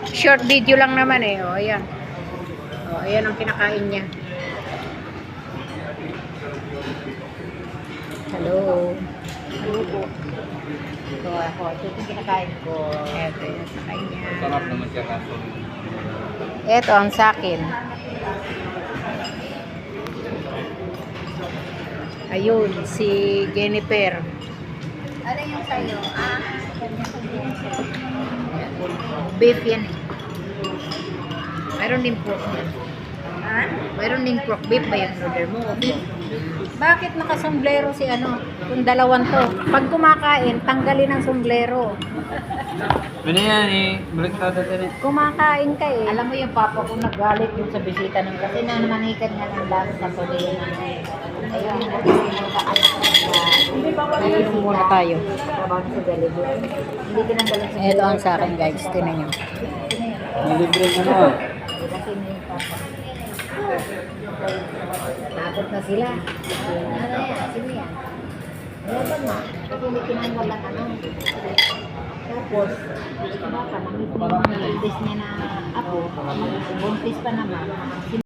Short video lang naman eh. O, ayan. O, ayan ang kinakain niya. Hello. Hello po. Ito ako. Ito yung kinakain ko. Ito yung sa kanya. Sarap naman siya kaso. Ito ang sa akin. Ayun, si Jennifer. Ano yung sa'yo? Beef yan eh. Mayroon din pork yan. Ha? Mayroon din pork beef ba yung order mo? Beef. Bakit nakasomblero si ano? Kung dalawan to. Pag kumakain, tanggalin ang somblero. Ano yan eh? Baliktado din eh. Kumakain ka eh. Alam mo yung papa ko nagalit yung sa bisita ng kasi nanamanikan nga ng lahat sa puli. Ayun, nagsisimula ka anak. Nainom muna tayo. Trabaho sa delivery. Hindi tinanggalan sa Ito ang sa akin guys. Tinan nyo. Libre mo na. kasi na yung papa. Takot na sila. Ano yan? Sino yan? Ano ba? Kasi hindi tinanggalan ano. Tapos, baka namit mo yung buntis niya na ako. Buntis pa naman.